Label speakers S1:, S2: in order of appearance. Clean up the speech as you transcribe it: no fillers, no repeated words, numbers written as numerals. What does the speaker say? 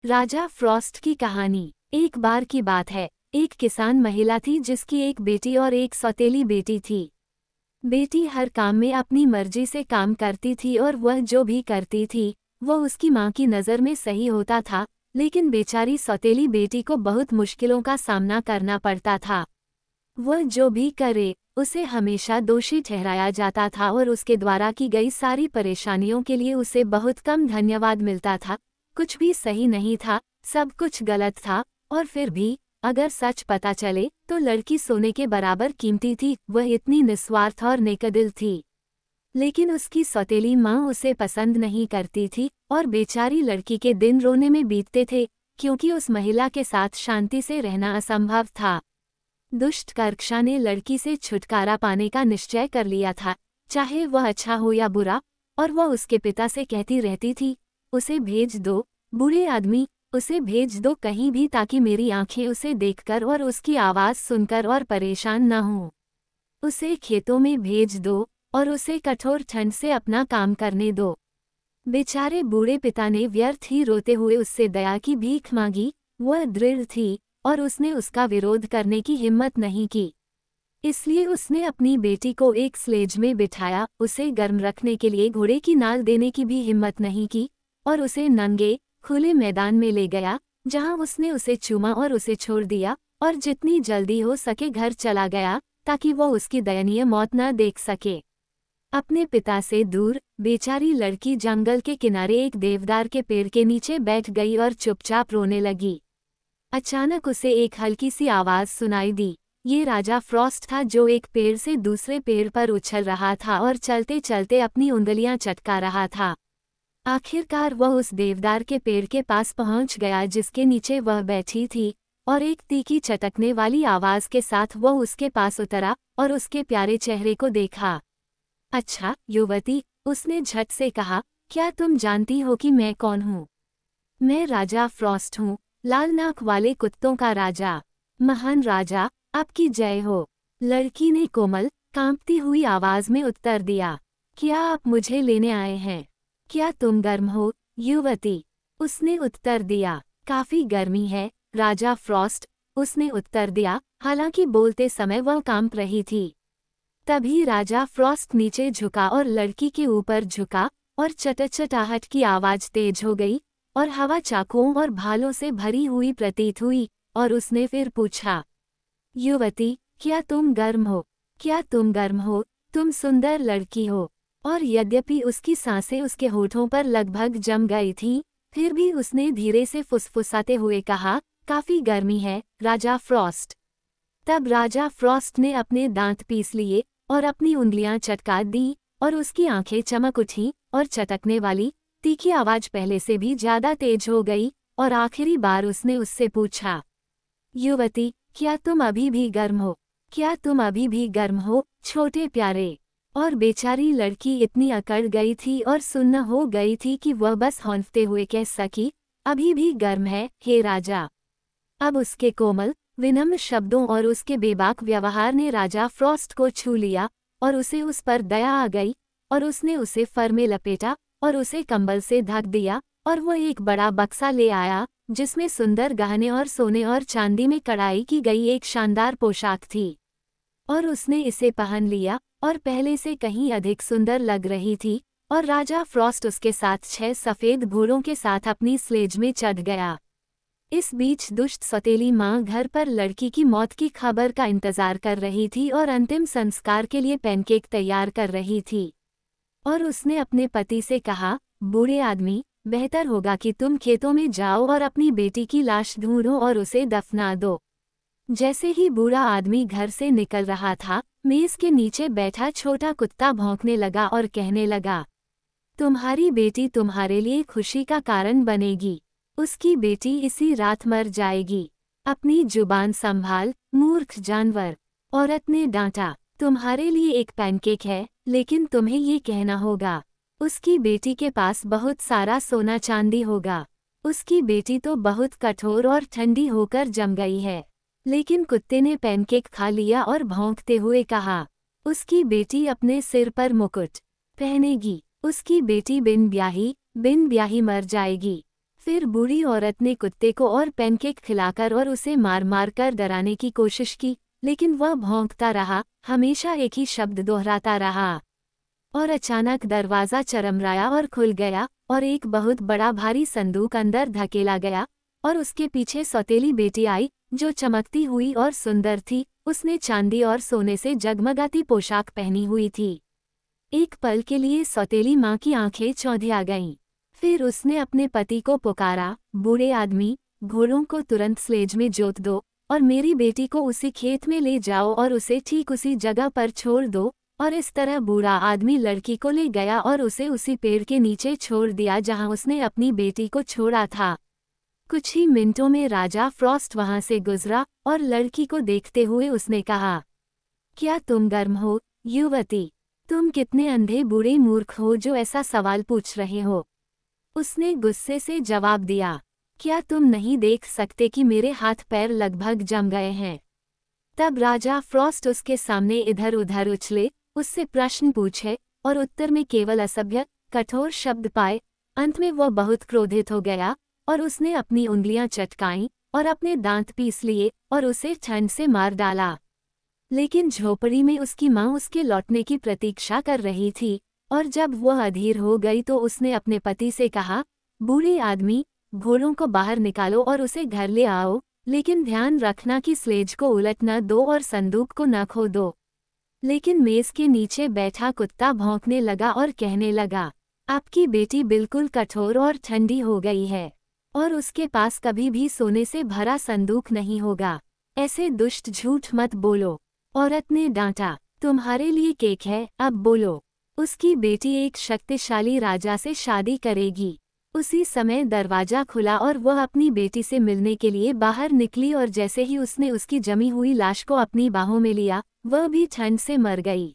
S1: राजा Frost की कहानी। एक बार की बात है, एक किसान महिला थी जिसकी एक बेटी और एक सौतेली बेटी थी। बेटी हर काम में अपनी मर्जी से काम करती थी और वह जो भी करती थी वह उसकी माँ की नज़र में सही होता था, लेकिन बेचारी सौतेली बेटी को बहुत मुश्किलों का सामना करना पड़ता था। वह जो भी करे उसे हमेशा दोषी ठहराया जाता था और उसके द्वारा की गई सारी परेशानियों के लिए उसे बहुत कम धन्यवाद मिलता था। कुछ भी सही नहीं था, सब कुछ गलत था। और फिर भी अगर सच पता चले तो लड़की सोने के बराबर कीमती थी। वह इतनी निस्वार्थ और नेकदिल थी, लेकिन उसकी सौतेली माँ उसे पसंद नहीं करती थी और बेचारी लड़की के दिन रोने में बीतते थे, क्योंकि उस महिला के साथ शांति से रहना असंभव था। दुष्ट कर्कशा ने लड़की से छुटकारा पाने का निश्चय कर लिया था, चाहे वह अच्छा हो या बुरा। और वह उसके पिता से कहती रहती थी, उसे भेज दो बूढ़े आदमी, उसे भेज दो कहीं भी, ताकि मेरी आंखें उसे देखकर और उसकी आवाज़ सुनकर और परेशान न हों। उसे खेतों में भेज दो और उसे कठोर ठंड से अपना काम करने दो। बेचारे बूढ़े पिता ने व्यर्थ ही रोते हुए उससे दया की भीख मांगी। वह दृढ़ थी और उसने उसका विरोध करने की हिम्मत नहीं की। इसलिए उसने अपनी बेटी को एक स्लेज में बिठाया, उसे गर्म रखने के लिए घोड़े की नाल देने की भी हिम्मत नहीं की और उसे नंगे खुले मैदान में ले गया, जहां उसने उसे चूमा और उसे छोड़ दिया और जितनी जल्दी हो सके घर चला गया, ताकि वह उसकी दयनीय मौत न देख सके। अपने पिता से दूर बेचारी लड़की जंगल के किनारे एक देवदार के पेड़ के नीचे बैठ गई और चुपचाप रोने लगी। अचानक उसे एक हल्की सी आवाज़ सुनाई दी। ये राजा फ्रॉस्ट था, जो एक पेड़ से दूसरे पेड़ पर उछल रहा था और चलते चलते अपनी उंगलियां चटका रहा था। आखिरकार वह उस देवदार के पेड़ के पास पहुंच गया जिसके नीचे वह बैठी थी, और एक तीखी चटकने वाली आवाज़ के साथ वह उसके पास उतरा और उसके प्यारे चेहरे को देखा। अच्छा युवती, उसने झट से कहा, क्या तुम जानती हो कि मैं कौन हूँ? मैं राजा फ्रॉस्ट हूँ, लाल नाक वाले कुत्तों का राजा। महान राजा, आपकी जय हो। लड़की ने कोमल कांपती हुई आवाज में उत्तर दिया। क्या आप मुझे लेने आए हैं? क्या तुम गर्म हो युवती? उसने उत्तर दिया। काफी गर्मी है राजा फ्रॉस्ट, उसने उत्तर दिया, हालांकि बोलते समय वह कांप रही थी। तभी राजा फ्रॉस्ट नीचे झुका और लड़की के ऊपर झुका और चटचटाहट की आवाज तेज हो गई और हवा चाकुओं और भालों से भरी हुई प्रतीत हुई। और उसने फिर पूछा, युवती, क्या तुम गर्म हो? क्या तुम गर्म हो? तुम सुंदर लड़की हो। और यद्यपि उसकी सांसें उसके होठों पर लगभग जम गई थीं, फिर भी उसने धीरे से फुसफुसाते हुए कहा, काफी गर्मी है राजा फ्रॉस्ट। तब राजा फ्रॉस्ट ने अपने दांत पीस लिए और अपनी उंगलियां चटका दी और उसकी आंखें चमक उठीं और चटकने वाली तीखी आवाज पहले से भी ज्यादा तेज हो गई। और आखिरी बार उसने उससे पूछा, युवती, क्या तुम अभी भी गर्म हो? क्या तुम अभी भी गर्म हो छोटे प्यारे? और बेचारी लड़की इतनी अकड़ गई थी और सुन्न हो गई थी कि वह बस हौंफते हुए कह सकी, अभी भी गर्म है हे राजा। अब उसके कोमल विनम्र शब्दों और उसके बेबाक व्यवहार ने राजा फ्रॉस्ट को छू लिया और उसे उस पर दया आ गई और उसने उसे फर में लपेटा और उसे कंबल से ढक दिया। और वह एक बड़ा बक्सा ले आया जिसमें सुंदर गहने और सोने और चांदी में कढ़ाई की गई एक शानदार पोशाक थी। और उसने इसे पहन लिया और पहले से कहीं अधिक सुंदर लग रही थी। और राजा फ्रॉस्ट उसके साथ 6 सफ़ेद घोड़ों के साथ अपनी स्लेज में चढ़ गया। इस बीच दुष्ट सौतेली माँ घर पर लड़की की मौत की खबर का इंतजार कर रही थी और अंतिम संस्कार के लिए पैनकेक तैयार कर रही थी। और उसने अपने पति से कहा, बूढ़े आदमी, बेहतर होगा कि तुम खेतों में जाओ और अपनी बेटी की लाश ढूंढो और उसे दफना दो। जैसे ही बूढ़ा आदमी घर से निकल रहा था, मेज के नीचे बैठा छोटा कुत्ता भौंकने लगा और कहने लगा, तुम्हारी बेटी तुम्हारे लिए खुशी का कारण बनेगी। उसकी बेटी इसी रात मर जाएगी। अपनी जुबान संभाल मूर्ख जानवर। औरत ने डांटा, तुम्हारे लिए एक पैनकेक है, लेकिन तुम्हें ये कहना होगा, उसकी बेटी के पास बहुत सारा सोना चांदी होगा। उसकी बेटी तो बहुत कठोर और ठंडी होकर जम गई है। लेकिन कुत्ते ने पैनकेक खा लिया और भौंकते हुए कहा, उसकी बेटी अपने सिर पर मुकुट पहनेगी। उसकी बेटी बिन ब्याही मर जाएगी। फिर बूढ़ी औरत ने कुत्ते को और पैनकेक खिलाकर और उसे मार मार कर डराने की कोशिश की, लेकिन वह भौंकता रहा, हमेशा एक ही शब्द दोहराता रहा। और अचानक दरवाज़ा चरमराया और खुल गया, और एक बहुत बड़ा भारी संदूक अंदर धकेला गया, और उसके पीछे सौतेली बेटी आई, जो चमकती हुई और सुंदर थी। उसने चांदी और सोने से जगमगाती पोशाक पहनी हुई थी। एक पल के लिए सौतेली माँ की आंखें चौंधिया गईं। फिर उसने अपने पति को पुकारा, बूढ़े आदमी, घोड़ों को तुरंत स्लेज में जोत दो और मेरी बेटी को उसी खेत में ले जाओ और उसे ठीक उसी जगह पर छोड़ दो। और इस तरह बूढ़ा आदमी लड़की को ले गया और उसे उसी पेड़ के नीचे छोड़ दिया जहां उसने अपनी बेटी को छोड़ा था। कुछ ही मिनटों में राजा फ्रॉस्ट वहां से गुजरा और लड़की को देखते हुए उसने कहा, क्या तुम गर्म हो, युवती? तुम कितने अंधे बूढ़े मूर्ख हो जो ऐसा सवाल पूछ रहे हो? उसने गुस्से से जवाब दिया, क्या तुम नहीं देख सकते कि मेरे हाथ पैर लगभग जम गए हैं? तब राजा फ्रॉस्ट उसके सामने इधर उधर उछले, उससे प्रश्न पूछे और उत्तर में केवल असभ्य, कठोर शब्द पाए। अंत में वह बहुत क्रोधित हो गया और उसने अपनी उंगलियां चटकाईं और अपने दांत पीस लिए और उसे ठंड से मार डाला। लेकिन झोपड़ी में उसकी माँ उसके लौटने की प्रतीक्षा कर रही थी, और जब वह अधीर हो गई तो उसने अपने पति से कहा, बूढ़े आदमी, घोड़ों को बाहर निकालो और उसे घर ले आओ, लेकिन ध्यान रखना कि स्लेज को उलट न दो और संदूक को न खो दो। लेकिन मेज के नीचे बैठा कुत्ता भौंकने लगा और कहने लगा, आपकी बेटी बिल्कुल कठोर और ठंडी हो गई है, और उसके पास कभी भी सोने से भरा संदूक नहीं होगा। ऐसे दुष्ट झूठ मत बोलो। औरत ने डांटा, तुम्हारे लिए केक है, अब बोलो। उसकी बेटी एक शक्तिशाली राजा से शादी करेगी। उसी समय दरवाजा खुला और वह अपनी बेटी से मिलने के लिए बाहर निकली, और जैसे ही उसने उसकी जमी हुई लाश को अपनी बाहों में लिया, वह भी ठंड से मर गई।